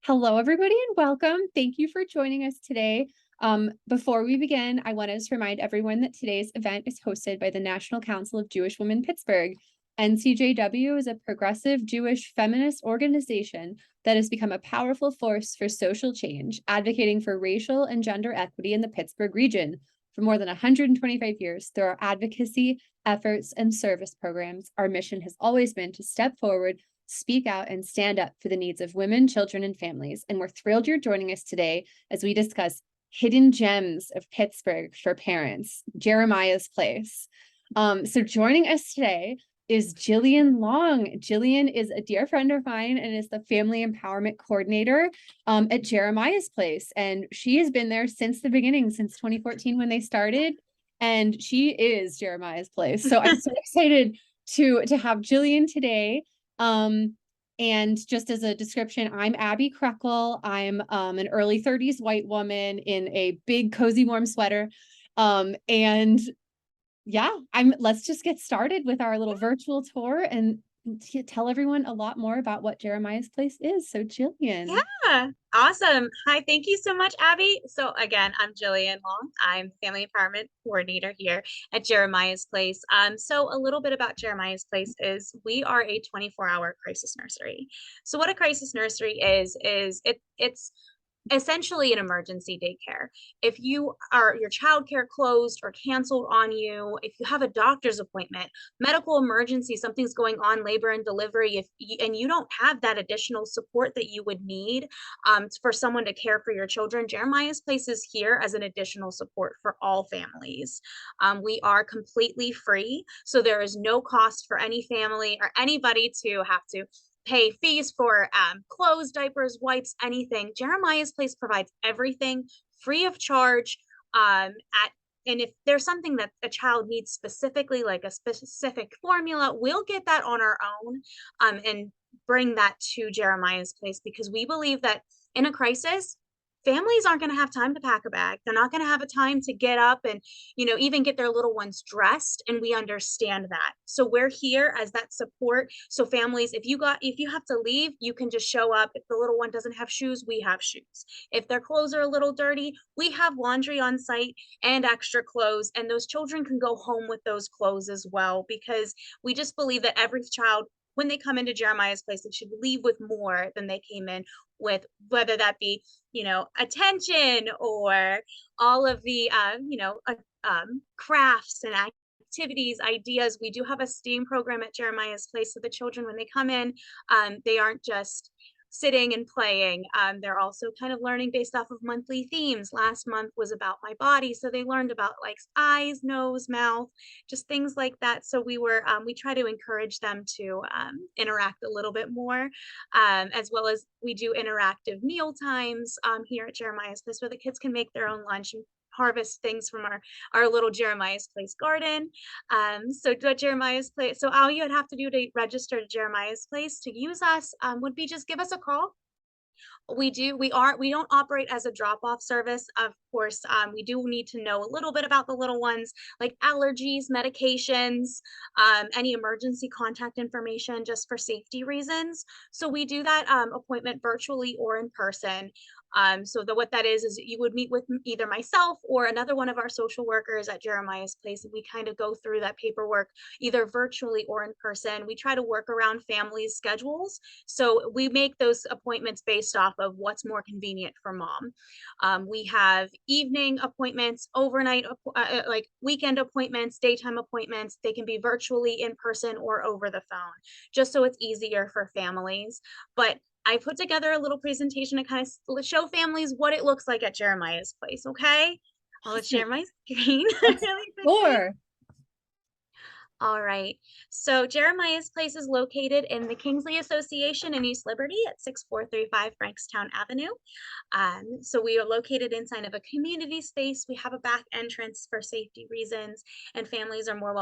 Hello, everybody, and welcome. Thank you for joining us today. Before we begin, I want to just remind everyone that today's event is hosted by the National Council of Jewish Women Pittsburgh. NCJW is a progressive Jewish feminist organization that has become a powerful force for social change, advocating for racial and gender equity in the Pittsburgh region. For more than 125 years, through our advocacy, efforts, and service programs, our mission has always been to step forward, speak out, and stand up for the needs of women, children, and families. And we're thrilled you're joining us today as we discuss hidden gems of Pittsburgh for parents, Jeremiah's Place. So joining us today is Jillian Long. Jillian is a dear friend of mine and is the family empowerment coordinator at Jeremiah's Place. And she has been there since the beginning, since 2014 when they started. And she is Jeremiah's Place. So I'm so excited to have Jillian today. And just as a description, I'm Abby Krekel. I'm an early 30s white woman in a big cozy warm sweater. And yeah, let's just get started with our little virtual tour and tell everyone a lot more about what Jeremiah's Place is. So Jillian. Yeah, awesome. Hi, thank you so much, Abby. So again, I'm Jillian Long. I'm Family Empowerment Coordinator here at Jeremiah's Place. So a little bit about Jeremiah's Place is we are a 24-hour crisis nursery. So what a crisis nursery is it's essentially an emergency daycare. If your childcare closed or canceled on you, if you have a doctor's appointment, medical emergency, something's going on, labor and delivery, and you don't have that additional support that you would need for someone to care for your children, Jeremiah's Place is here as an additional support for all families. We are completely free, so there is no cost for any family or anybody to have to pay fees for clothes, diapers, wipes, anything. Jeremiah's Place provides everything free of charge. And if there's something that a child needs specifically, like a specific formula, we'll get that on our own and bring that to Jeremiah's Place, because we believe that in a crisis, families aren't going to have time to pack a bag. They're not going to have a time to get up and, even get their little ones dressed. And we understand that. So we're here as that support. So families, if you have to leave, you can just show up. If the little one doesn't have shoes, we have shoes. If their clothes are a little dirty, we have laundry on site and extra clothes. And those children can go home with those clothes as well, because we just believe that every child, when they come into Jeremiah's Place, they should leave with more than they came in with, whether that be, attention or all of the, crafts and activities, ideas. We do have a STEAM program at Jeremiah's Place. So the children, when they come in, they aren't just sitting and playing. They're also kind of learning based off of monthly themes. Last month was about my body. So they learned about like eyes, nose, mouth, just things like that. So we try to encourage them to interact a little bit more, as well as we do interactive meal times here at Jeremiah's Place, where the kids can make their own lunch and harvest things from our little Jeremiah's Place garden. So Jeremiah's Place. So all you would have to do to register to Jeremiah's Place to use us would be just give us a call. We don't operate as a drop-off service. Of course, we do need to know a little bit about the little ones, like allergies, medications, any emergency contact information, just for safety reasons. So we do that appointment virtually or in person. So what that is you would meet with either myself or another one of our social workers at Jeremiah's Place, and we kind of go through that paperwork either virtually or in person. We try to work around families' schedules, so we make those appointments based off of what's more convenient for mom. We have evening appointments, overnight, like weekend appointments, daytime appointments. They can be virtually, in person, or over the phone, just so it's easier for families. But I put together a little presentation to kind of show families what it looks like at Jeremiah's Place. Okay, I'll share my screen really quickly. Sure. All right. So Jeremiah's Place is located in the Kingsley Association in East Liberty at 6435 Frankstown Avenue. So we are located inside of a community space. We have a back entrance for safety reasons, and families are more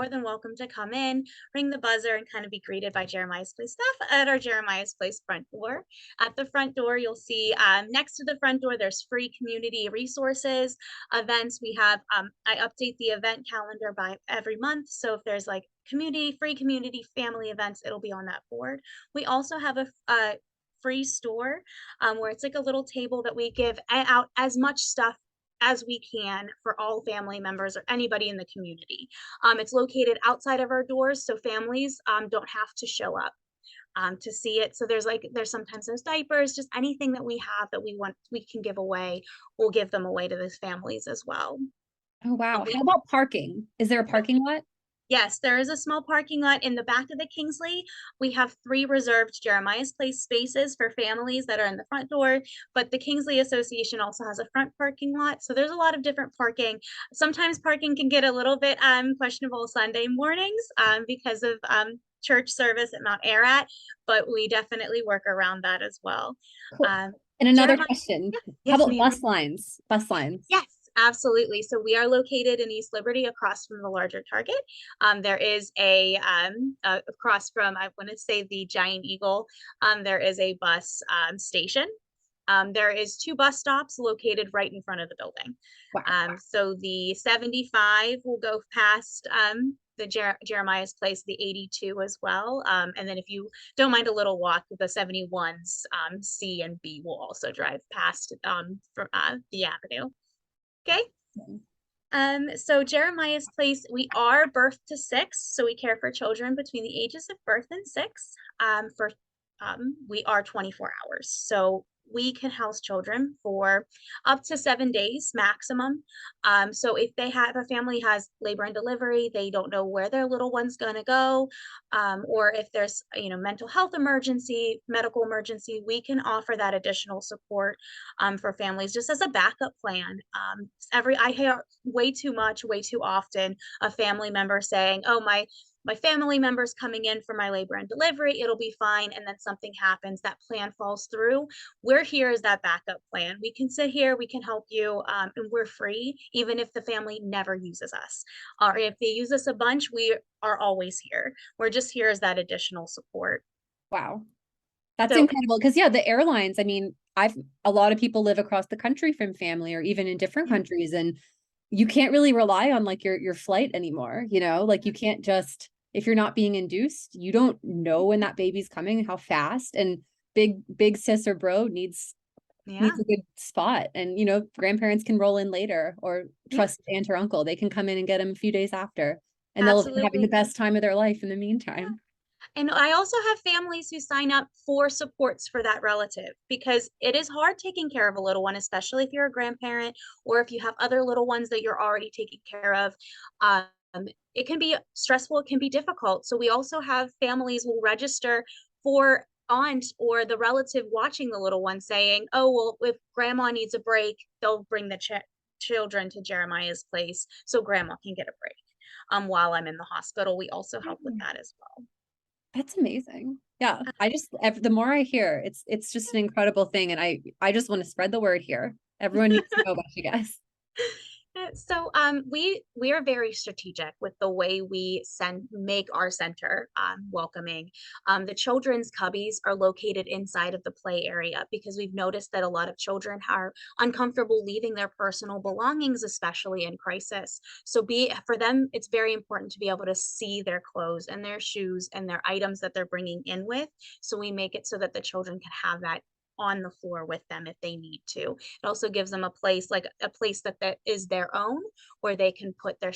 than welcome to come in, ring the buzzer, and kind of be greeted by Jeremiah's Place staff at our Jeremiah's Place front door. At the front door, you'll see next to the front door, there's free community resources, events. We have, I update the event calendar by every month. So if there's like free community family events, it'll be on that board. We also have a free store, where it's like a little table that we give out as much stuff as we can for all family members or anybody in the community. It's located outside of our doors, so families don't have to show up to see it. So there's sometimes those diapers, just anything that we have that we can give away, we'll give them away to those families as well. Oh, wow. We How about parking? Is there a parking lot? Yes, there is a small parking lot in the back of the Kingsley. We have 3 reserved Jeremiah's Place spaces for families that are in the front door, but the Kingsley Association also has a front parking lot. So there's a lot of different parking. Sometimes parking can get a little bit questionable Sunday mornings because of church service at Mount Ararat, but we definitely work around that as well. Cool. Um, And another Jeremiah, question. yeah, How yes, about ma'am. bus lines? Bus lines. Yes, absolutely. So we are located in East Liberty across from the larger Target. There is across from, I want to say the Giant Eagle, there is a bus station. There is 2 bus stops located right in front of the building. Wow. So the 75 will go past the Jeremiah's Place, the 82 as well. And then if you don't mind a little walk, the 71s, C and B will also drive past from the avenue. Okay. So Jeremiah's Place, we are birth to 6, so we care for children between the ages of birth and 6. We are 24 hours, so we can house children for up to 7 days maximum. So if a family has labor and delivery, they don't know where their little one's going to go, or if there's mental health emergency, medical emergency, we can offer that additional support for families just as a backup plan. I hear way too much, way too often, a family member saying, "Oh, my family member's coming in for my labor and delivery, it'll be fine," and then something happens, that plan falls through. We're here as that backup plan. We can sit here, we can help you, and we're free, even if the family never uses us. Or if they use us a bunch, we are always here. We're just here as that additional support. Wow. That's So incredible. Because yeah, the airlines, I mean, a lot of people live across the country from family or even in different yeah, countries, and you can't really rely on like your flight anymore, like you can't just, if you're not being induced, you don't know when that baby's coming, how fast, and big sis or bro yeah, needs a good spot. And grandparents can roll in later or yeah, trust aunt or uncle. They can come in and get them a few days after, and they'll be having the absolutely. best time of their life in the Yeah. meantime. And I also have families who sign up for supports for that relative because it is hard taking care of a little one, especially if you're a grandparent or if you have other little ones that you're already taking care of. Um, it can be stressful, it can be difficult. So we also have families will register for aunt or the relative watching the little one saying, "Oh, well, if grandma needs a break, they'll bring the children to Jeremiah's Place so grandma can get a break." While I'm in the hospital, we also help with that as well. That's amazing. Yeah, the more I hear, it's just an incredible thing, and I just want to spread the word here. Everyone needs to know about you guys. So we are very strategic with the way we make our center welcoming. The children's cubbies are located inside of the play area because we've noticed that a lot of children are uncomfortable leaving their personal belongings, especially in crisis. So for them, it's very important to be able to see their clothes and their shoes and their items that they're bringing in with. So we make it so that the children can have that on the floor with them if they need to. It also gives them a place, like a place that is their own, where they can put their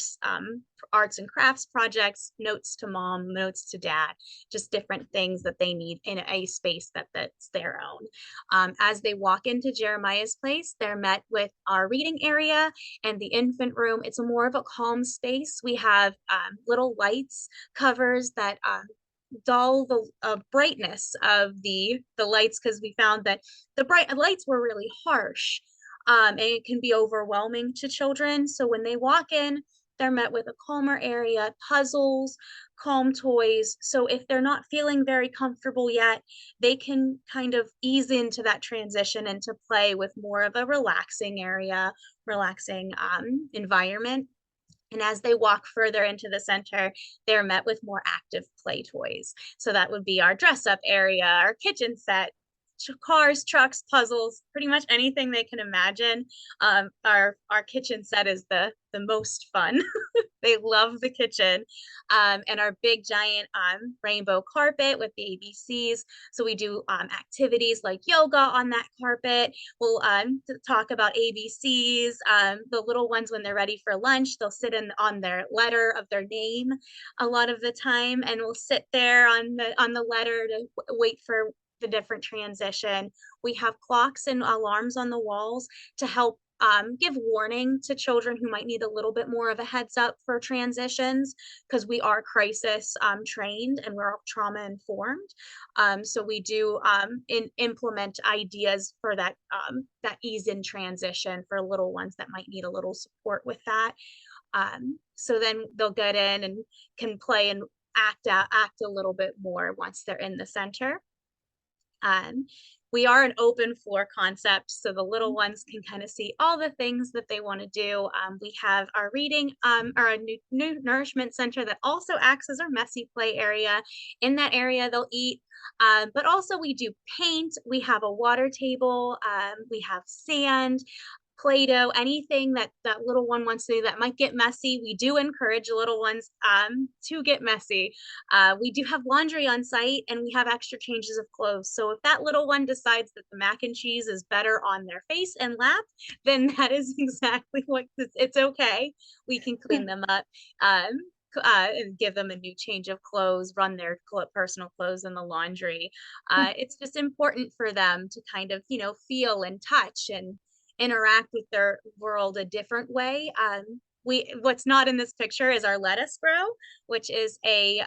arts and crafts projects, notes to mom, notes to dad, just different things that they need in a space that's their own. As they walk into Jeremiah's Place, they're met with our reading area and the infant room. It's a more of a calm space. We have little lights, covers that dull the brightness of the lights because we found that the bright lights were really harsh, and it can be overwhelming to children. So when they walk in, they're met with a calmer area, puzzles, calm toys. So if they're not feeling very comfortable yet, they can kind of ease into that transition into play with more of a relaxing area, relaxing environment. And as they walk further into the center, they're met with more active play toys. So that would be our dress up area, our kitchen set, cars, trucks, puzzles, pretty much anything they can imagine. Our kitchen set is the most fun. They love the kitchen. And our big giant rainbow carpet with the ABCs. So we do activities like yoga on that carpet. We'll talk about ABCs. The little ones, when they're ready for lunch, they'll sit in on their letter of their name a lot of the time, and we'll sit there on the letter to wait for the different transition. We have clocks and alarms on the walls to help give warning to children who might need a little bit more of a heads up for transitions, because we are crisis trained and we're trauma informed. So we do implement ideas for that ease in transition for little ones that might need a little support with that. So then they'll get in and can play and act a little bit more once they're in the center. We are an open floor concept, so the little ones can kind of see all the things that they want to do. We have our reading, or a new nourishment center that also acts as our messy play area. In that area, they'll eat, but also we do paint. We have a water table. We have sand, Play-Doh, anything that that little one wants to do that might get messy. We do encourage little ones to get messy. We do have laundry on site, and we have extra changes of clothes. So if that little one decides that the mac and cheese is better on their face and lap, then that is exactly what it's okay. We can clean them up. And give them a new change of clothes, run their personal clothes in the laundry. It's just important for them to kind of, feel and touch and interact with their world a different way. What's not in this picture is our lettuce grow, which is a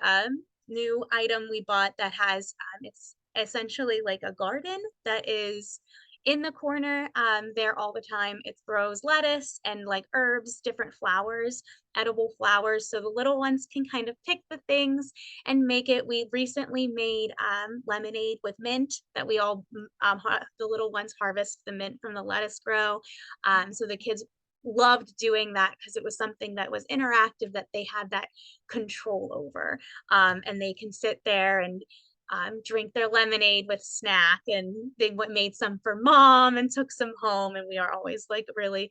new item we bought that has it's essentially like a garden that is in the corner there all the time. It grows lettuce and like herbs, different flowers, edible flowers. So the little ones can kind of pick the things and make it. We recently made lemonade with mint that we all, the little ones harvest the mint from the lettuce grow. So the kids loved doing that because it was something that was interactive that they had that control over. And they can sit there and drink their lemonade with snack, and they made some for mom and took some home, and we are always like really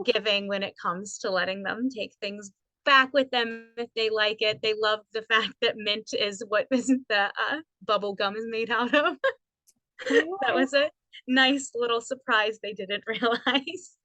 giving when it comes to letting them take things back with them if they like it. They love the fact that mint is what the bubble gum is made out of. That was a nice little surprise they didn't realize.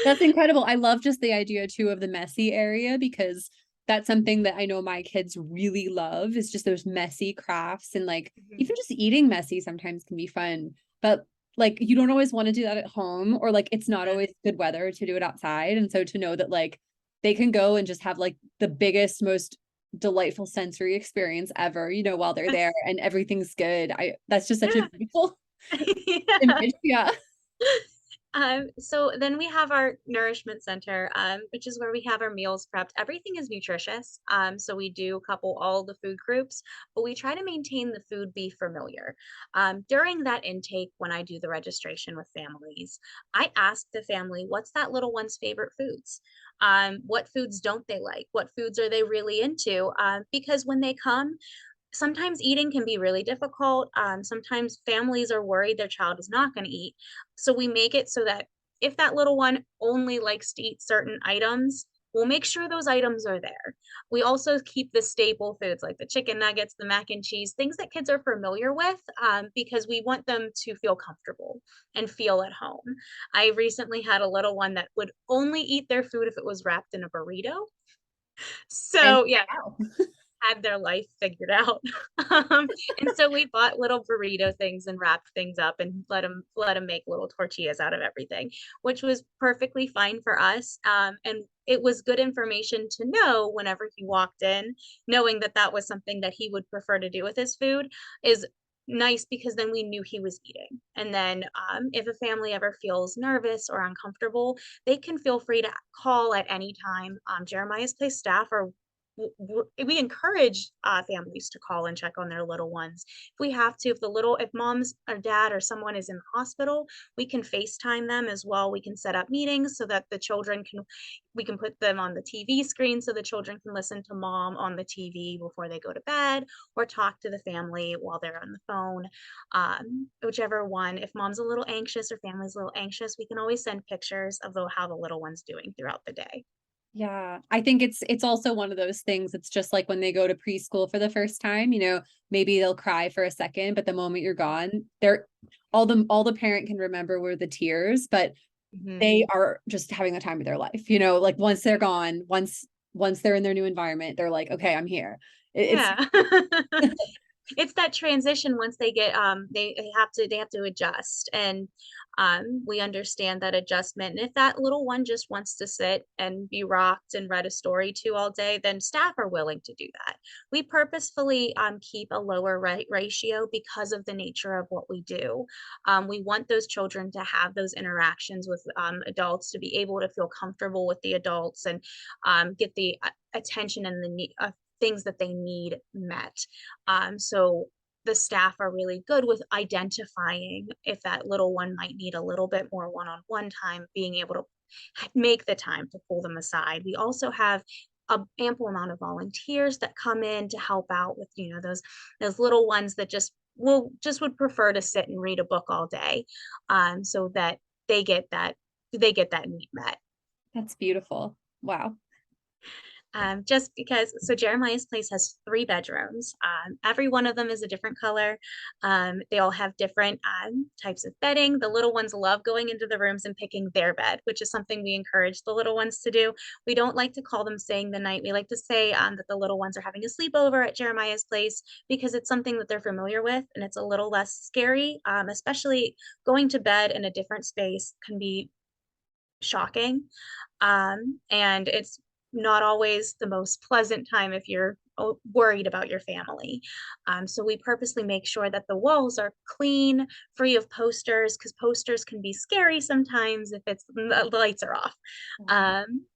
That's incredible. I love just the idea too of the messy area, because that's something that I know my kids really love, is just those messy crafts, and like even just eating messy sometimes can be fun. But like you don't always want to do that at home, or like it's not always good weather to do it outside. And so to know that like they can go and just have like the biggest, most delightful sensory experience ever, while they're there and everything's good. That's just such a beautiful Yeah. image. Yeah. So then we have our nourishment center, which is where we have our meals prepped. Everything is nutritious. So we do couple all the food groups, but we try to maintain the food be familiar. During that intake, when I do the registration with families, I ask the family, what's that little one's favorite foods? What foods don't they like? What foods are they really into? Because when they come, sometimes eating can be really difficult. Sometimes families are worried their child is not going to eat. So we make it so that if that little one only likes to eat certain items, we'll make sure those items are there. We also keep the staple foods like the chicken nuggets, the mac and cheese, things that kids are familiar with, because we want them to feel comfortable and feel at home. I recently had a little one that would only eat their food if it was wrapped in a burrito. And So yeah, wow. had their life figured out. um, and so we bought little burrito things and wrapped things up and let them make little tortillas out of everything, which was perfectly fine for us. And it was good information to know whenever he walked in, knowing that that was something that he would prefer to do with his food is nice, because then we knew he was eating. And then if a family ever feels nervous or uncomfortable, they can feel free to call at any time. Jeremiah's Place staff are we encourage families to call and check on their little ones. If we have to, if mom's or dad or someone is in the hospital, we can FaceTime them as well. We can set up meetings so that we can put them on the TV screen so the children can listen to mom on the TV before they go to bed, or talk to the family while they're on the phone. Whichever one. If mom's a little anxious or family's a little anxious, we can always send pictures of how the little one's doing throughout the day. Yeah, I think it's also one of those things, it's just like when they go to preschool for the first time, maybe they'll cry for a second, but the moment you're gone, they're all the parent can remember were the tears, but Mhm. they are just having the time of their life, like once they're gone, once they're in their new environment, they're like, "Okay, I'm here." It's Yeah. It's that transition once they get, they have to adjust, and, we understand that adjustment, and if that little one just wants to sit and be rocked and read a story to all day, then staff are willing to do that. We purposefully, keep a lower ratio because of the nature of what we do. We want those children to have those interactions with, adults, to be able to feel comfortable with the adults and, get the attention and the things that they need met. So the staff are really good with identifying if that little one might need a little bit more one-on-one time, being able to make the time to pull them aside. We also have a ample amount of volunteers that come in to help out with, those little ones that just would prefer to sit and read a book all day, so that they get that they get that need met. that's beautiful. Wow. Just because, so Jeremiah's place has 3 bedrooms. Every one of them is a different color. They all have different types of bedding. The little ones love going into the rooms and picking their bed, which is something we encourage the little ones to do. We don't like to call them staying the night. We like to say that the little ones are having a sleepover at Jeremiah's place, because it's something that they're familiar with and it's a little less scary, especially going to bed in a different space can be shocking. And it's not always the most pleasant time if you're worried about your family. So we purposely make sure that the walls are clean, free of posters, because posters can be scary sometimes if the lights are off. Um,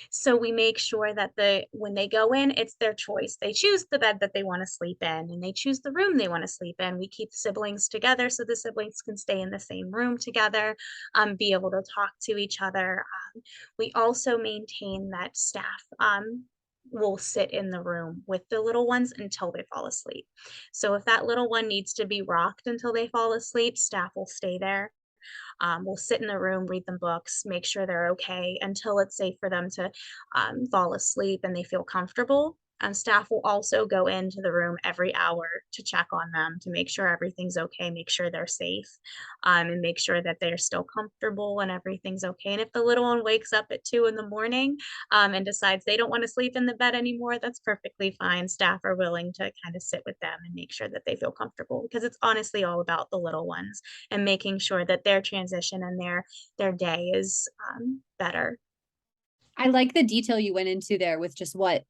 so we make sure that when they go in, it's their choice. They choose the bed that they want to sleep in and they choose the room they want to sleep in. We keep the siblings together so the siblings can stay in the same room together, be able to talk to each other. We also maintain that staff will sit in the room with the little ones until they fall asleep. So if that little one needs to be rocked until they fall asleep, staff will stay there. We'll sit in the room, read them books, make sure they're okay until it's safe for them to fall asleep and they feel comfortable. And staff will also go into the room every hour to check on them, to make sure everything's okay, make sure they're safe, and make sure that they're still comfortable and everything's okay. And if the little one wakes up at 2 in the morning, and decides they don't want to sleep in the bed anymore, that's perfectly fine. Staff are willing to kind of sit with them and make sure that they feel comfortable, because it's honestly all about the little ones and making sure that their transition and their day is better. I like the detail you went into there with just what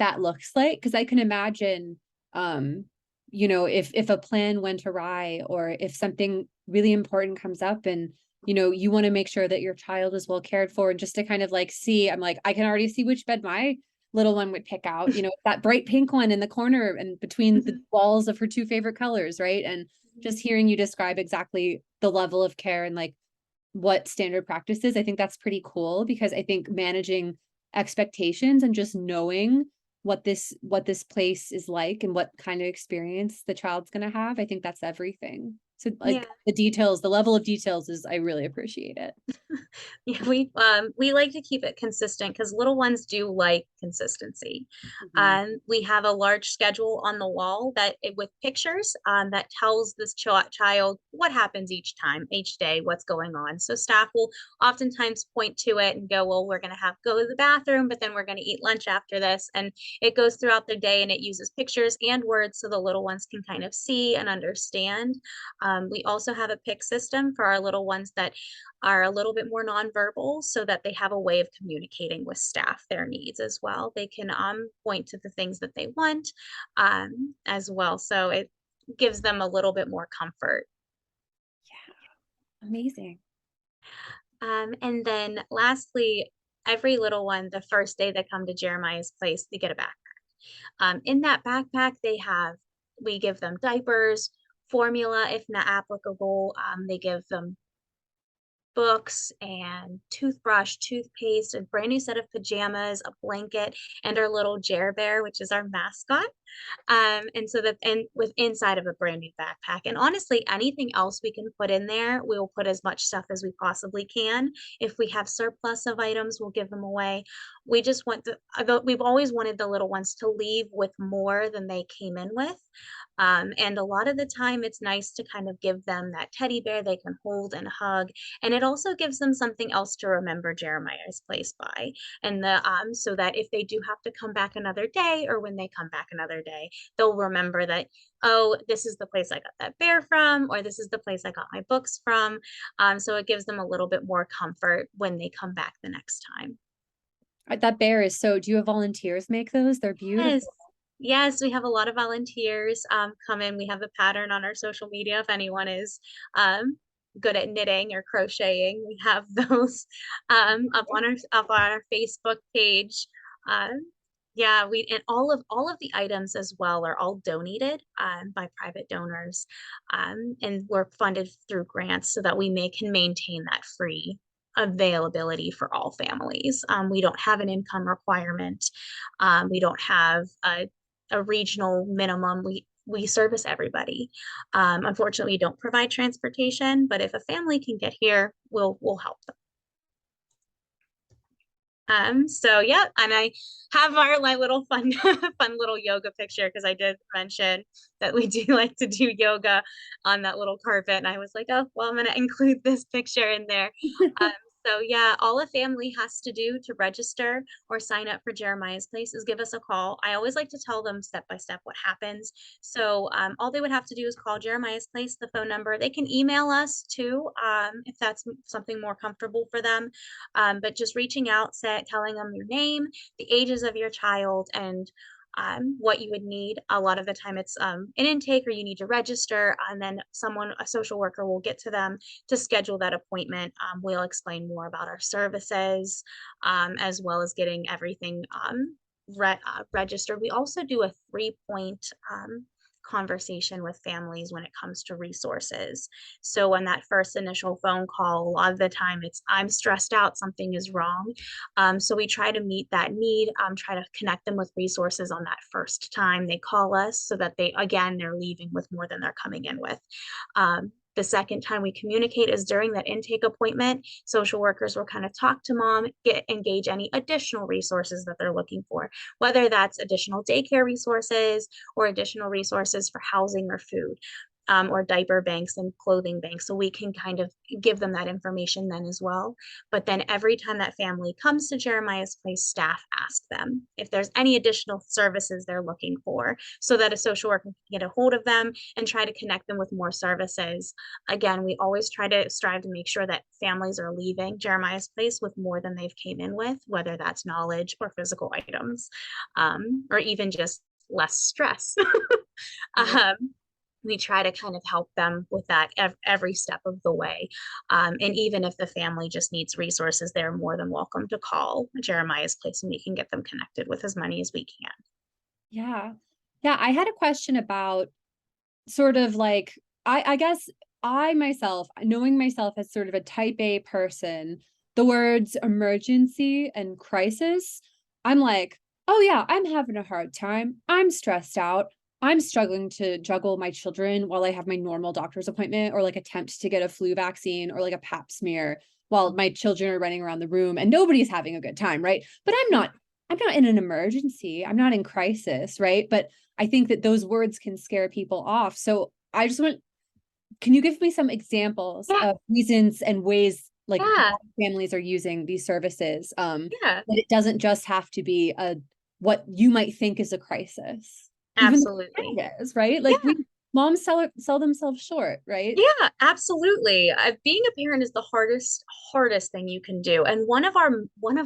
that looks like, because I can imagine, um, if a plan went awry or if something really important comes up and, you want to make sure that your child is well cared for, and just to kind of like see, I'm like, I can already see which bed my little one would pick out, that bright pink one in the corner and between the Mhm. walls of her two favorite colors, right? And just hearing you describe exactly the level of care and like what standard practice is, I think that's pretty cool, because I think managing expectations and just knowing what this place is like and what kind of experience the child's gonna have, I think that's everything. So, Yeah. like, the level of details is I really appreciate it. Yeah, we like to keep it consistent because little ones do like consistency. Mhm. We have a large schedule on the wall with pictures that tells this child what happens each time, each day, what's going on. So staff will oftentimes point to it and go, "Well, we're going to have go to the bathroom, but then we're going to eat lunch after this." And it goes throughout the day, and it uses pictures and words so the little ones can kind of see and understand. We also have a pick system for our little ones that are a little bit more nonverbal, so that they have a way of communicating with staff their needs as well. They can point to the things that they want as well. So it gives them a little bit more comfort. Amazing. And then lastly, every little one, the first day they come to Jeremiah's place, they get a backpack. In that backpack, we give them diapers, formula if not applicable. They give them books and toothbrush, toothpaste, a brand new set of pajamas, a blanket, and our little Jer Bear, which is our mascot. And so that, and with inside of a brand new backpack. And honestly, anything else we can put in there, we'll put as much stuff as we possibly can. If we have surplus of items, we'll give them away. We just want we've always wanted the little ones to leave with more than they came in with. And a lot of the time, it's nice to kind of give them that teddy bear they can hold and hug. And it also gives them something else to remember Jeremiah's place by. And so that if they do have to come back another day, or when they come back another day, they'll remember that, oh, this is the place I got that bear from, or this is the place I got my books from. So it gives them a little bit more comfort when they come back the next time. That bear is so, do you have volunteers make those? They're Yes. beautiful. Yes, we have a lot of volunteers come in. We have a pattern on our social media if anyone is um, good at knitting or crocheting. We have those up on our Facebook page. Yeah, we, and all of the items as well are all donated by private donors, and we're funded through grants so that can maintain that free availability for all families. We don't have an income requirement. We don't have a regional minimum. We service everybody. Unfortunately, we don't provide transportation, but if a family can get here, we'll help them. So yeah, and I have our like little fun fun little yoga picture because I did mention that we do like to do yoga on that little carpet, and I was like, oh well, I'm gonna include this picture in there. Um, so yeah, all a family has to do to register or sign up for Jeremiah's Place is give us a call. I always like to tell them step by step what happens. So all they would have to do is call Jeremiah's Place, the phone number. They can email us too, if that's something more comfortable for them. But just reaching out, telling them your name, the ages of your child, and what you would need. A lot of the time it's an intake, or you need to register, and then a social worker will get to them to schedule that appointment. We'll explain more about our services, as well as getting everything registered. We also do a 3-point conversation with families when it comes to resources. So when that first initial phone call, a lot of the time it's, I'm stressed out, something is wrong. So we try to meet that need, try to connect them with resources on that first time they call us, so that they're leaving with more than they're coming in with. The second time we communicate is during that intake appointment. Social workers will kind of talk to mom, engage any additional resources that they're looking for, whether that's additional daycare resources or additional resources for housing or food. Or diaper banks and clothing banks. So we can kind of give them that information then as well. But then every time that family comes to Jeremiah's Place, staff ask them if there's any additional services they're looking for, so that a social worker can get a hold of them and try to connect them with more services. Again, we always try to strive to make sure that families are leaving Jeremiah's Place with more than they've came in with, whether that's knowledge or physical items, or even just less stress. um, we try to kind of help them with that every step of the way. And even if the family just needs resources, they're more than welcome to call Jeremiah's Place, and we can get them connected with as many as we can. Yeah. Yeah. I had a question about sort of like, I guess I myself, knowing myself as sort of a type A person, the words emergency and crisis, I'm like, oh yeah, I'm having a hard time. I'm stressed out. I'm struggling to juggle my children while I have my normal doctor's appointment, or like attempt to get a flu vaccine or like a pap smear while my children are running around the room and nobody's having a good time, right? But I'm not in an emergency. I'm not in crisis, right? But I think that those words can scare people off. So I just can you give me some examples Yeah, of reasons and ways like yeah, families are using these services? yeah, That it doesn't just have to be what you might think is a crisis, even though absolutely. it is, right? Like Yeah, moms sell themselves short, right? yeah, absolutely. Being a parent is the hardest thing you can do. And one of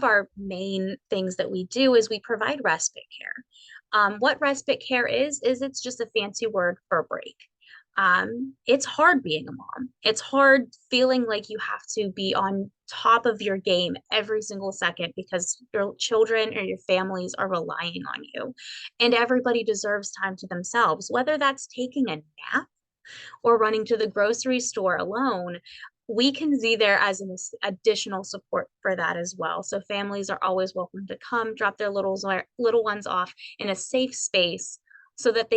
our main things that we do is we provide respite care. What respite care is it's just a fancy word for a break. It's hard being a mom. It's hard feeling like you have to be on top of your game every single second because your children or your families are relying on you. And everybody deserves time to themselves, whether that's taking a nap or running to the grocery store alone. We can be there as an additional support for that as well. So families are always welcome to come drop their little ones off in a safe space, so that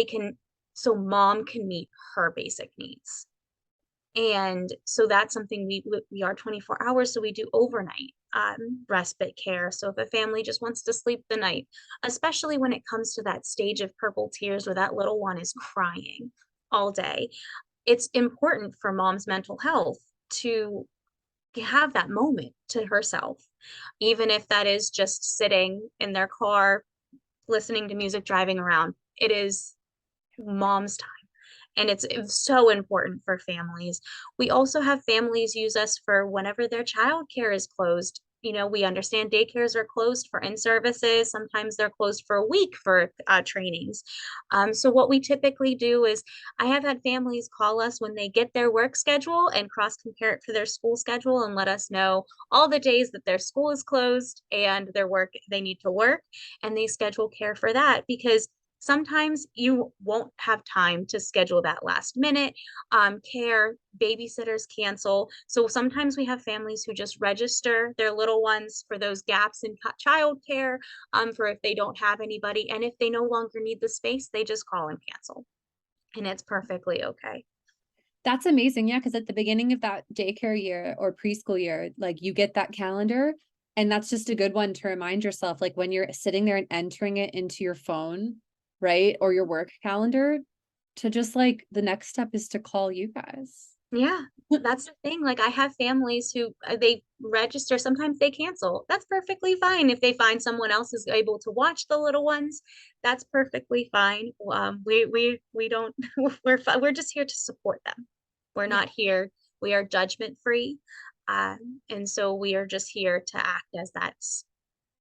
so mom can meet her basic needs. And so that's something we are 24 hours, so we do overnight respite care. So if a family just wants to sleep the night, especially when it comes to that stage of purple tears where that little one is crying all day, it's important for mom's mental health to have that moment to herself, even if that is just sitting in their car, listening to music, driving around. It is mom's time. And it's so important for families. We also have families use us for whenever their childcare is closed. You know, we understand daycares are closed for in-services. Sometimes they're closed for a week for trainings. So what we typically do is I have had families call us when they get their work schedule and cross compare it to their school schedule and let us know all the days that their school is closed and their work they need to work, and they schedule care for that because sometimes you won't have time to schedule that last minute care. Babysitters cancel. So sometimes we have families who just register their little ones for those gaps in childcare, for if they don't have anybody. And if they no longer need the space, they just call and cancel. And it's perfectly okay. That's amazing. Yeah, because at the beginning of that daycare year or preschool year, like you get that calendar, and that's just a good one to remind yourself, like when you're sitting there and entering it into your phone, right? Or your work calendar, to just like the next step is to call you guys. Yeah, that's the thing. Like I have families who they register, sometimes they cancel. That's perfectly fine. If they find someone else is able to watch the little ones, that's perfectly fine. We don't we're just here to support them. We're Yeah. not here. We are judgment free. And so we are just here to act as that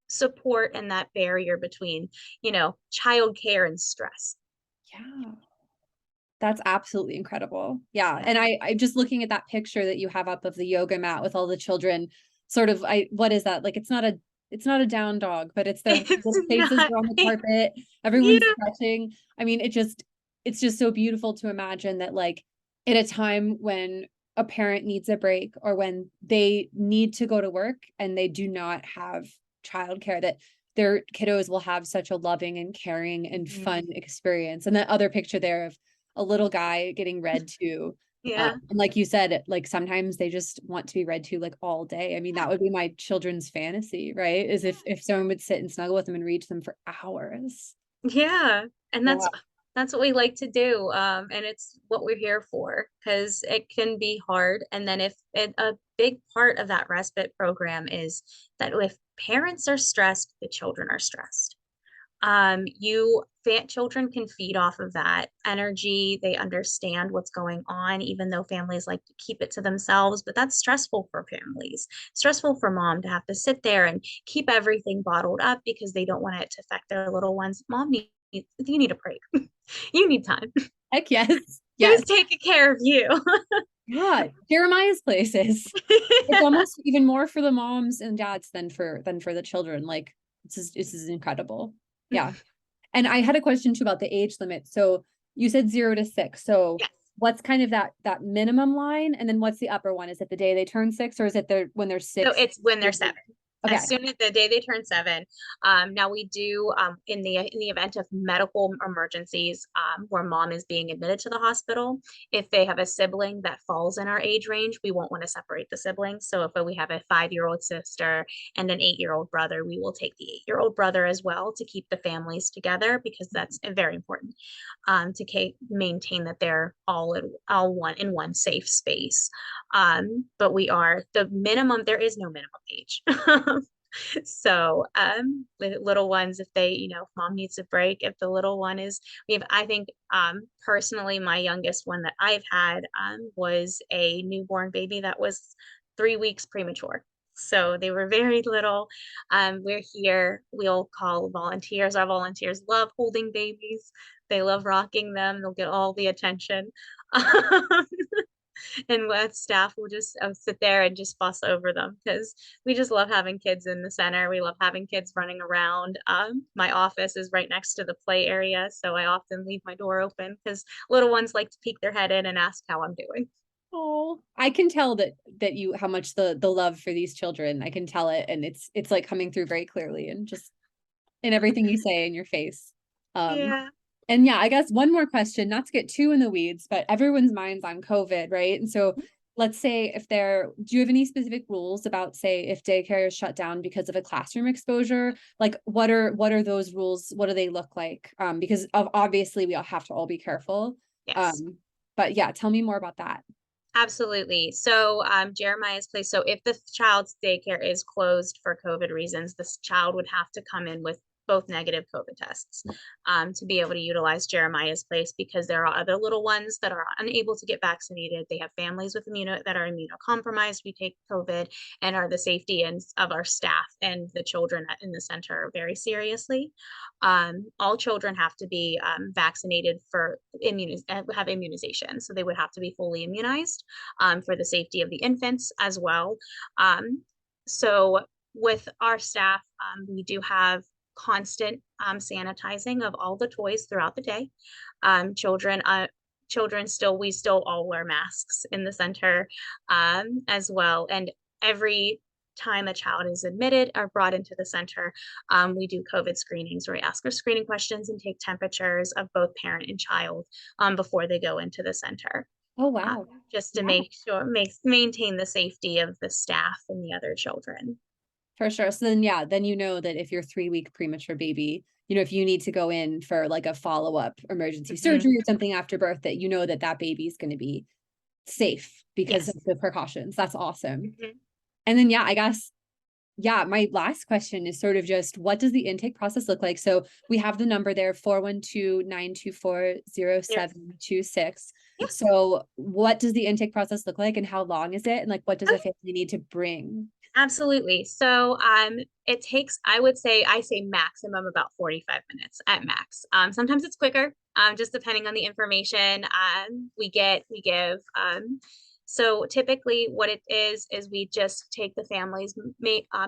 support and that barrier between, childcare and stress. Yeah. That's absolutely incredible. Yeah. And I just looking at that picture that you have up of the yoga mat with all the children, sort of, what is that? Like, it's not a down dog, but it's their It's little faces not, are on the carpet. Everyone's yeah, stretching. I mean, it's just so beautiful to imagine that, like, at a time when a parent needs a break or when they need to go to work and they do not have childcare, that their kiddos will have such a loving and caring and Mhm. fun experience. And that other picture there of a little guy getting read to. Yeah. And like you said, like sometimes they just want to be read to like all day. I mean, that would be my children's fantasy, right? Is if someone would sit and snuggle with them and read to them for hours. Yeah, and Yeah. that's what we like to do. And it's what we're here for because it can be hard. And then a big part of that respite program is that if parents are stressed, the children are stressed. Children can feed off of that energy. They understand what's going on, even though families like to keep it to themselves, but that's stressful for families, stressful for mom to have to sit there and keep everything bottled up because they don't want it to affect their little ones. You need a break. You need time. Heck yes. Yes. Who's taking care of you? Yeah. Jeremiah's places. It's almost even more for the moms and dads than for the children. Like this is incredible. Yeah. And I had a question too about the age limit. So you said 0 to 6. So Yes. what's kind of that minimum line? And then what's the upper one? Is it the day they turn 6, or is it when they're So 6? it's when they're 7. Okay. As soon as the day they turn 7. Now we do in the event of medical emergencies where mom is being admitted to the hospital. If they have a sibling that falls in our age range, we won't want to separate the siblings. So if we have a 5-year-old sister and an 8-year-old brother, we will take the 8-year-old brother as well to keep the families together because that's very important to maintain that they're all one in one safe space. But we are the minimum, there is no minimum age. So with little ones, if they, if mom needs a break, if the little one is, I think personally, my youngest one that I've had was a newborn baby that was 3 weeks premature. So they were very little. We're here. We'll call volunteers. Our volunteers love holding babies. They love rocking them. They'll get all the attention. And with staff will just sit there and just fuss over them because we just love having kids in the center. We love having kids running around. My office is right next to the play area, so I often leave my door open because little ones like to peek their head in and ask how I'm doing. Oh, I can tell that you how much the love for these children. I can tell it, and it's like coming through very clearly and just in everything you say in your face. Um, Yeah. And yeah, I guess one more question, not to get too in the weeds, but everyone's mind's on COVID, right? And so let's say do you have any specific rules about, say, if daycare is shut down because of a classroom exposure? Like what are those rules? What do they look like? Because obviously we all have to all be careful. Yes. Um, but yeah, tell me more about that. Absolutely. So, Jeremiah's place. So, if the child's daycare is closed for COVID reasons, this child would have to come in with both negative COVID tests to be able to utilize Jeremiah's place because there are other little ones that are unable to get vaccinated. They have families with that are immunocompromised. We take COVID and are the safety and of our staff and the children in the center very seriously. All children have to be vaccinated for have immunization, so they would have to be fully immunized for the safety of the infants as well. So with our staff, we do have constant sanitizing of all the toys throughout the day. Children we still all wear masks in the center as well. And every time a child is admitted or brought into the center, we do COVID screenings where we ask our screening questions and take temperatures of both parent and child before they go into the center. Oh, uh, wow. just to Yeah, maintain the safety of the staff and the other children. for sure. So then, yeah, then you know that if your 3-week premature baby, if you need to go in for like a follow-up emergency Mhm. surgery or something after birth, that you know that that baby is going to be safe because Yes. of the precautions. That's awesome. Mhm. And then, yeah, I guess, yeah, my last question is sort of just what does the intake process look like? So we have the number there, 412-924-0726. Yeah. So what does the intake process look like and how long is it? And like, what does a family need to bring? Absolutely. So it takes, I say maximum about 45 minutes at max. Sometimes it's quicker, just depending on the information we give. So typically what it is we just take the family's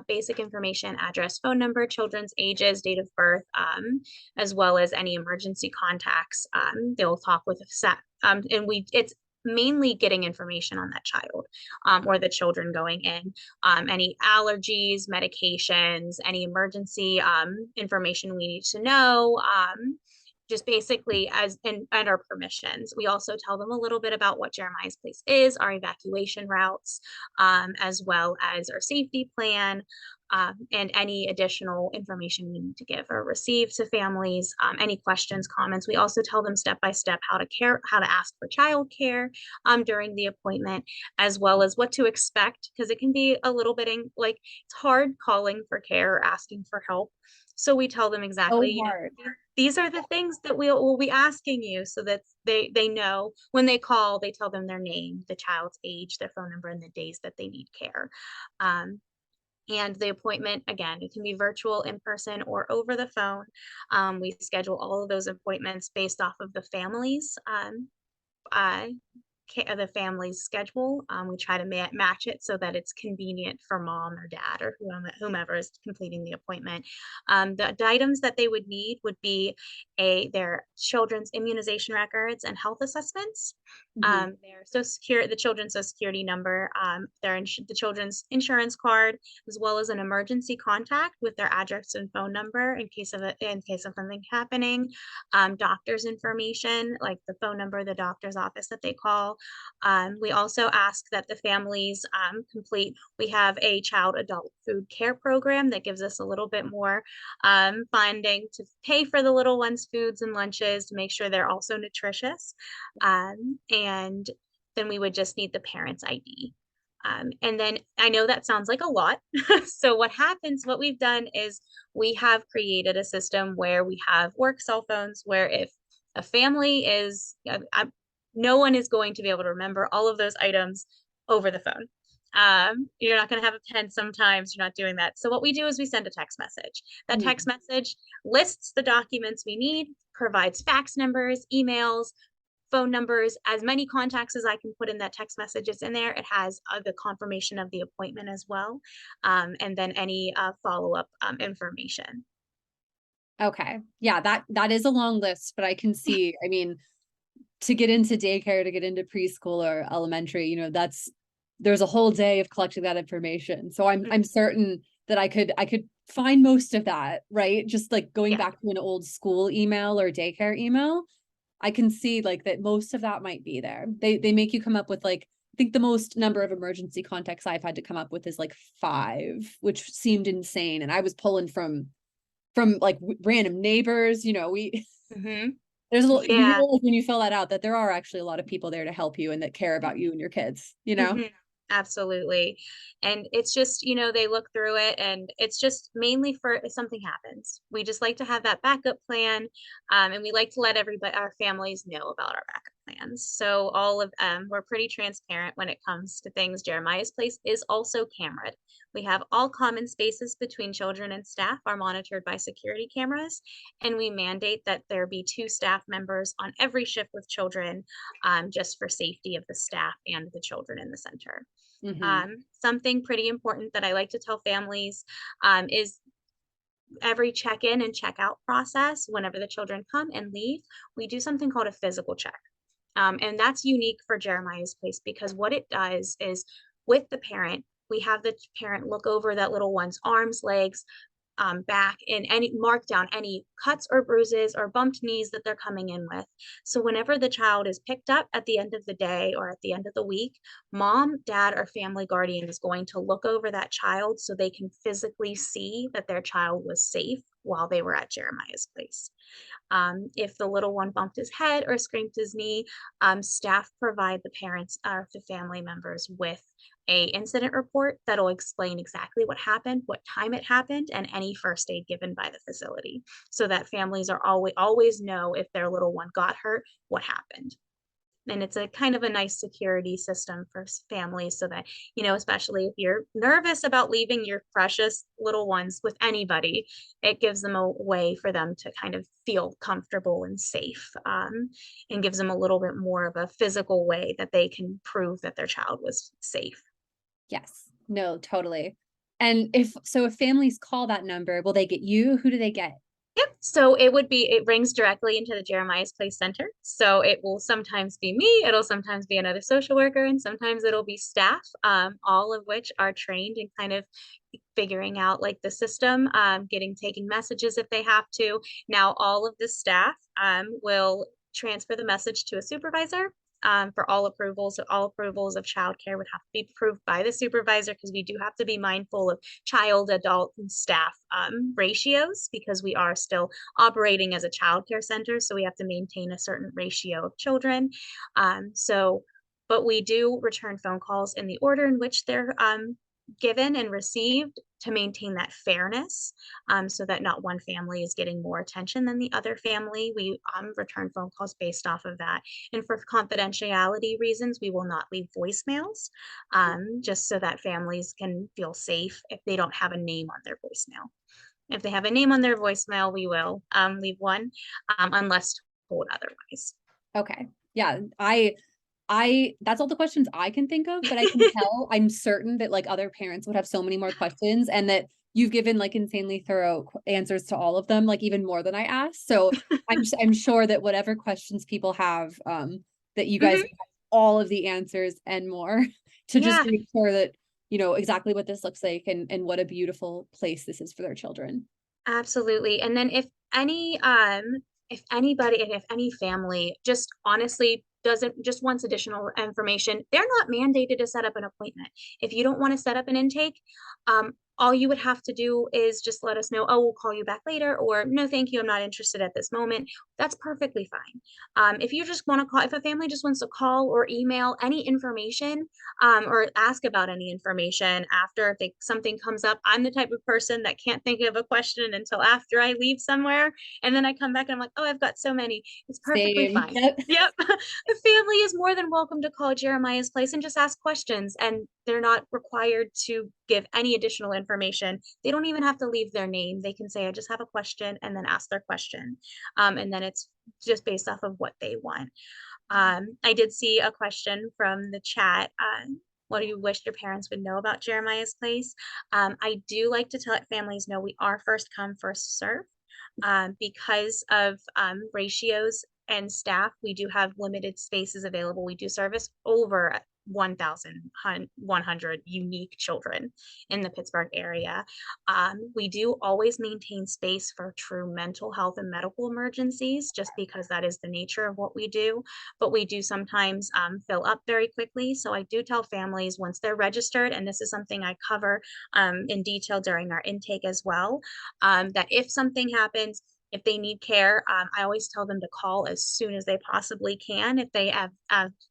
basic information, address, phone number, children's ages, date of birth, as well as any emergency contacts. They'll talk with a set, and it's mainly getting information on that child or the children going in, any allergies, medications, any emergency information we need to know. Just basically and our permissions. We also tell them a little bit about what Jeremiah's place is, our evacuation routes, as well as our safety plan, and any additional information we need to give or receive to families, any questions, comments. We also tell them step by step how to ask for childcare during the appointment, as well as what to expect, because it can be a little bit like it's hard calling for care or asking for help. So we tell them So exactly, hard. these are the things that we'll be asking you so that they know when they call, they tell them their name, the child's age, their phone number, and the days that they need care. And the appointment, again, it can be virtual, in person, or over the phone. We schedule all of those appointments based off of the uh, the family's schedule. We try to match it so that it's convenient for mom or dad or whomever is completing the appointment. The items that they would need would be their children's immunization records and health assessments. Mhm. The children's social security number, the children's insurance card, as well as an emergency contact with their address and phone number in case of something happening. Doctor's information, like the phone number, the doctor's office that they call. We also ask that the families we have a child adult food care program that gives us a little bit more funding to pay for the little ones' foods and lunches to make sure they're also nutritious. And then we would just need the parent's ID. And then I know that sounds like a lot. So what we've done is we have created a system where we have work cell phones where if a family no one is going to be able to remember all of those items over the phone. You're not going to have a pen sometimes, you're not doing that. So what we do is we send a text message. That text Mhm. message lists the documents we need, provides fax numbers, emails, phone numbers, as many contacts as I can put in that text message is in there. It has the confirmation of the appointment as well, and then any follow-up information. Okay. Yeah, that is a long list, but I can see, I mean, to get into daycare, to get into preschool or elementary, there's a whole day of collecting that information. So I'm certain that I could find most of that, right? Just like going Yeah. back to an old school email or daycare email, I can see like that most of that might be there. They make you come up with like, I think the most number of emergency contacts I've had to come up with is like 5, which seemed insane. And I was pulling from like random neighbors, we Hmm. there's a you Yeah. realize when you fill that out that there are actually a lot of people there to help you and that care about you and your kids. Mhm. Absolutely. And it's just, they look through it and it's just mainly for if something happens. We just like to have that backup plan. And we like to let everybody, our families know about our backup plans. So we're pretty transparent when it comes to things. Jeremiah's place is also cameraed. We have all common spaces between children and staff are monitored by security cameras. And we mandate that there be 2 staff members on every shift with children, just for safety of the staff and the children in the center. Hmm. Something pretty important that I like to tell families, is every check-in and check-out process, whenever the children come and leave, we do something called a physical check. And that's unique for Jeremiah's place because what it does is with the parent, we have the parent look over that little one's arms, legs, back, and any mark down any cuts or bruises or bumped knees that they're coming in with. So whenever the child is picked up at the end of the day or at the end of the week, mom, dad, or family guardian is going to look over that child so they can physically see that their child was safe while they were at Jeremiah's place. If the little one bumped his head or scraped his knee, staff provide the parents or the family members with a incident report that'll explain exactly what happened, what time it happened, and any first aid given by the facility, so that families are always know if their little one got hurt, what happened. And it's a kind of a nice security system for families so that, especially if you're nervous about leaving your precious little ones with anybody, it gives them a way for them to kind of feel comfortable and safe, and gives them a little bit more of a physical way that they can prove that their child was safe. Yes. No, totally. And if families call that number, will they get you? Who do they get? Yep. So it rings directly into the Jeremiah's Place Center. So it will sometimes be me, it'll sometimes be another social worker, and sometimes it'll be staff, all of which are trained in kind of figuring out like the system, taking messages if they have to. Now, all of the staff will transfer the message to a supervisor. For all approvals, so all approvals of childcare would have to be approved by the supervisor because we do have to be mindful of child, adult, and staff ratios because we are still operating as a childcare center. So we have to maintain a certain ratio of children. So, but we do return phone calls in the order in which they're given and received to maintain that fairness, so that not one family is getting more attention than the other family. We return phone calls based off of that. And for confidentiality reasons, we will not leave voicemails, just so that families can feel safe if they don't have a name on their voicemail. If they have a name on their voicemail, we will leave one, unless told otherwise. Okay. Yeah. I that's all the questions I can think of, but I can tell I'm certain that like other parents would have so many more questions and that you've given like insanely thorough answers to all of them, like even more than I asked. So I'm sure that whatever questions people have, that you guys Mhm. have all of the answers and more to just Yeah. make sure that exactly what this looks like and what a beautiful place this is for their children. Absolutely. And then if anybody and if any family just honestly doesn't just wants additional information, they're not mandated to set up an appointment. If you don't want to set up an intake, all you would have to do is just let us know, oh, we'll call you back later, or no, thank you, I'm not interested at this moment. That's perfectly fine. If you just want to call, if a family just wants to call or email any information, or ask about any information after if something comes up. I'm the type of person that can't think of a question until after I leave somewhere. And then I come back and I'm like, oh, I've got so many. It's perfectly Same. fine. Yep. Yep. The family is more than welcome to call Jeremiah's place and just ask questions. And they're not required to give any additional information. They don't even have to leave their name. They can say, I just have a question, and then ask their question. And then it's just based off of what they want. I did see a question from the chat. What do you wish your parents would know about Jeremiah's place? I do like to let families know we are first come, first serve, because of ratios. and staff, we do have limited spaces available. We do service over 1,100 unique children in the Pittsburgh area. We do always maintain space for true mental health and medical emergencies, just because that is the nature of what we do. But we do sometimes fill up very quickly. So I do tell families once they're registered, and this is something I cover in detail during our intake as well, that if something happens, if they need care, I always tell them to call as soon as they possibly can if they have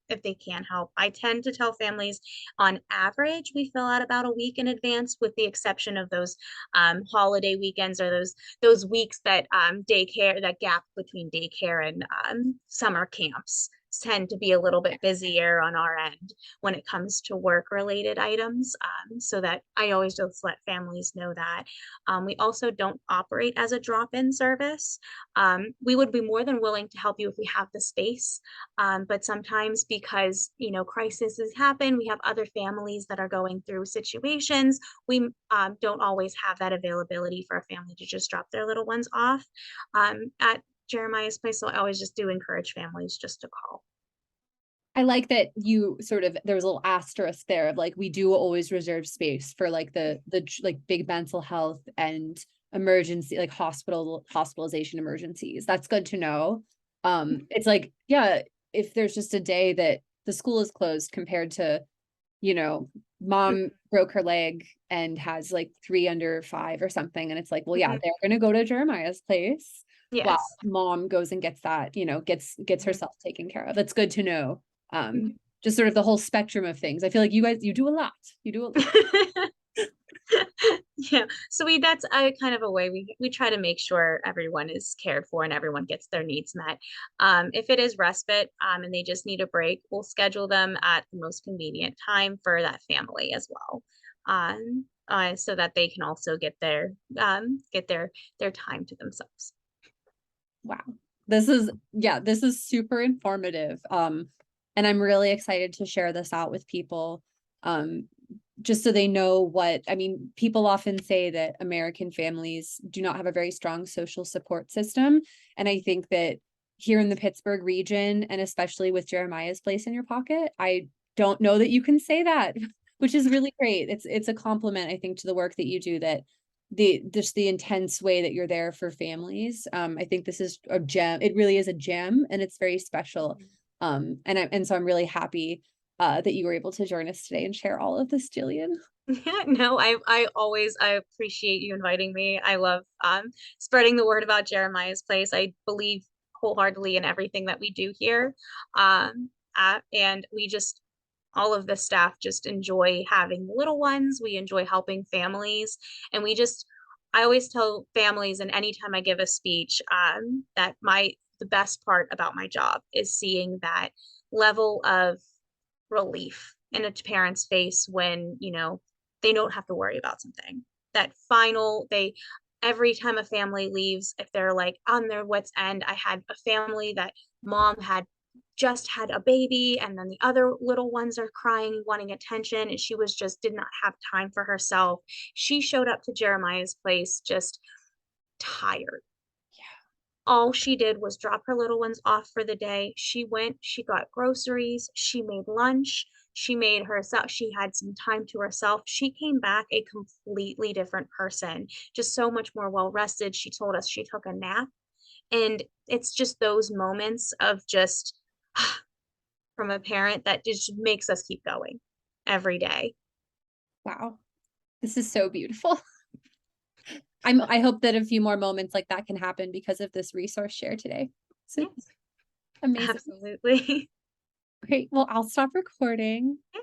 if they can help. I tend to tell families on average we fill out about a week in advance, with the exception of those holiday weekends, or those weeks that daycare, that gap between daycare and summer camps tend to be a little bit busier on our end when it comes to work related items. So that I always just let families know that. We also don't operate as a drop-in service. We would be more than willing to help you if we have the space. But sometimes, because, crises happen, we have other families that are going through situations. We don't always have that availability for a family to just drop their little ones off at Jeremiah's place. So I always just do encourage families just to call. I like that you sort of, there was a little asterisk there of like, we do always reserve space for like the like big mental health and emergency, like hospitalization emergencies. That's good to know. It's like, yeah, if there's just a day that the school is closed compared to, mom broke her leg and has like 3 under 5 or something. And it's like, well, yeah, Mhm. they're going to go to Jeremiah's place while Yes. mom goes and gets that, gets Mhm. herself taken care of. That's good to know. Mhm. Just sort of the whole spectrum of things. I feel like you do a lot. You do a lot. Yeah. So that's kind of a way we try to make sure everyone is cared for and everyone gets their needs met. If it is respite, and they just need a break, we'll schedule them at the most convenient time for that family as well. So that they can also get their time to themselves. Wow. This is super informative. And I'm really excited to share this out with people. Um, just so they know what, I mean, people often say that American families do not have a very strong social support system. And I think that here in the Pittsburgh region, and especially with Jeremiah's place in your pocket, I don't know that you can say that, which is really great. It's a compliment, I think, to the work that you do, that the intense way that you're there for families. I think this is a gem. It really is a gem, and it's very special. And so I'm really happy that you were able to join us today and share all of this, Jillian. Yeah, no, I appreciate you inviting me. I love spreading the word about Jeremiah's place. I believe wholeheartedly in everything that we do here. And we just, all of the staff just enjoy having little ones. We enjoy helping families. And I always tell families, and anytime I give a speech, that the best part about my job is seeing that level of relief in a parent's face when, they don't have to worry about something. That final, every time a family leaves, if they're like on their wits' end, I had a family that mom had just had a baby, and then the other little ones are crying, wanting attention, and she did not have time for herself. She showed up to Jeremiah's place just tired. All she did was drop her little ones off for the day. She went, she got groceries, she made lunch, she made herself, she had some time to herself. She came back a completely different person, just so much more well rested. She told us she took a nap. And it's just those moments of just from a parent that just makes us keep going every day. Wow, this is so beautiful. I hope that a few more moments like that can happen because of this resource share today. So Yes, amazing. absolutely. Great. Well, I'll stop recording. Yeah.